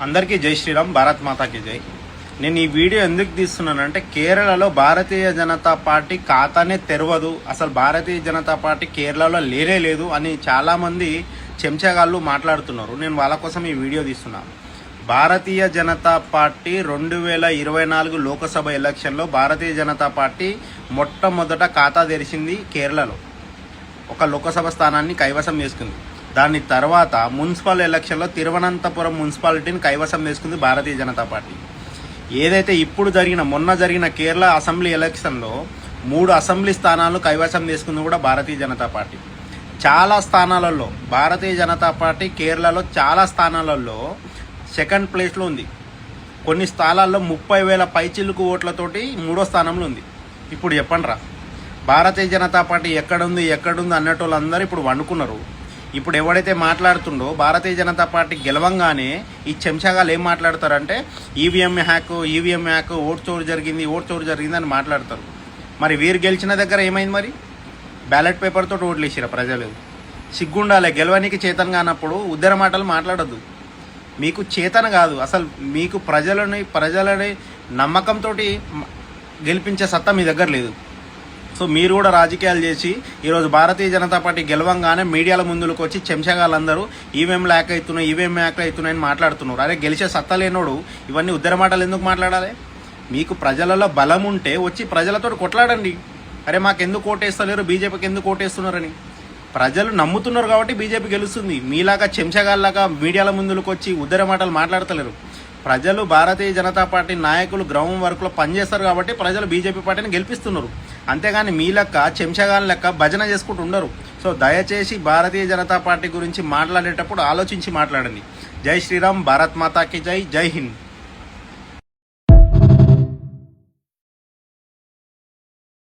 అందరికీ జై శ్రీరామ్, భారత్ మాతాకి జై. నేను ఈ వీడియో ఎందుకు తీస్తున్నానంటే కేరళలో భారతీయ జనతా పార్టీ ఖాతానే తెరవదు, అసలు భారతీయ జనతా పార్టీ కేరళలో లేనే లేదు అని చాలామంది చెంచగాళ్ళు మాట్లాడుతున్నారు. నేను వాళ్ళ కోసం ఈ వీడియో తీస్తున్నాను. భారతీయ జనతా పార్టీ 2024 లోకసభ ఎలక్షన్లో భారతీయ జనతా పార్టీ మొట్టమొదట ఖాతా తెరిచింది కేరళలో. ఒక లోకసభ స్థానాన్ని కైవసం చేసుకుంది. దాని తర్వాత మున్సిపల్ ఎలక్షన్లో తిరువనంతపురం మున్సిపాలిటీని కైవసం చేసుకుంది భారతీయ జనతా పార్టీ. ఏదైతే ఇప్పుడు మొన్న జరిగిన కేరళ అసెంబ్లీ ఎలక్షన్లో 3 అసెంబ్లీ స్థానాలను కైవసం చేసుకుంది కూడా భారతీయ జనతా పార్టీ. చాలా స్థానాలలో భారతీయ జనతా పార్టీ కేరళలో చాలా స్థానాలలో సెకండ్ ప్లేస్లో ఉంది. కొన్ని స్థానాల్లో 30,000 పైచిలుకు ఓట్లతోటి 3వ స్థానంలో ఉంది. ఇప్పుడు చెప్పండి రా, భారతీయ జనతా పార్టీ ఎక్కడుంది అన్నట్టు వాళ్ళందరూ ఇప్పుడు వండుకున్నారు. ఇప్పుడు ఎవడైతే మాట్లాడుతుండో భారతీయ జనతా పార్టీ గెలవంగానే ఈ చెంచాగాలు ఏం మాట్లాడతారంటే ఈవీఎం హ్యాక్, ఓటు చోరు జరిగింది అని మాట్లాడతారు. మరి వీరు గెలిచిన దగ్గర ఏమైంది? మరి బ్యాలెట్ పేపర్తో ఓట్లు వేసిరా ప్రజలు. సిగ్గుండాలే, గెలవనికి చేతన కానప్పుడు ఉద్దర మాటలు మాట్లాడద్దు. మీకు చేతన కాదు, అసలు మీకు ప్రజలని నమ్మకంతో గెలిపించే సత్తా మీ దగ్గర లేదు. సో మీరు కూడా రాజకీయాలు చేసి ఈరోజు భారతీయ జనతా పార్టీ గెలవంగానే మీడియాల ముందుకు వచ్చి చెంచగాళ్ళందరూ ఈవీఎం హ్యాక్ అవుతున్నాయని మాట్లాడుతున్నారు. అరే గెలిచే సత్తా లేనోడు ఇవన్నీ ఉద్దర మాటలు ఎందుకు మాట్లాడాలి? మీకు ప్రజలలో బలం ఉంటే వచ్చి ప్రజలతో కొట్లాడండి. అరే మాకెందుకు ఓటేస్తలేరు, బీజేపీకి ఎందుకు ఓటేస్తున్నారని. ప్రజలు నమ్ముతున్నారు కాబట్టి బీజేపీ గెలుస్తుంది. మీలాగా చెంచగాళ్ళలాగా మీడియాల ముందుకు వచ్చి ఉద్దర మాటలు మాట్లాడతలేరు. ప్రజలు భారతీయ జనతా పార్టీ నాయకులు గ్రౌండ్ వర్క్లో పనిచేస్తారు కాబట్టి ప్రజలు బీజేపీ పార్టీని గెలిపిస్తున్నారు. అంతేగాని మీ లెక్క చెంచగాళ్ళ లెక్క భజన చేసుకుంటూ ఉండరు. సో దయచేసి భారతీయ జనతా పార్టీ గురించి మాట్లాడేటప్పుడు ఆలోచించి మాట్లాడండి. జై శ్రీరామ్, భారత్ మాతాకి జై, జై హింద్.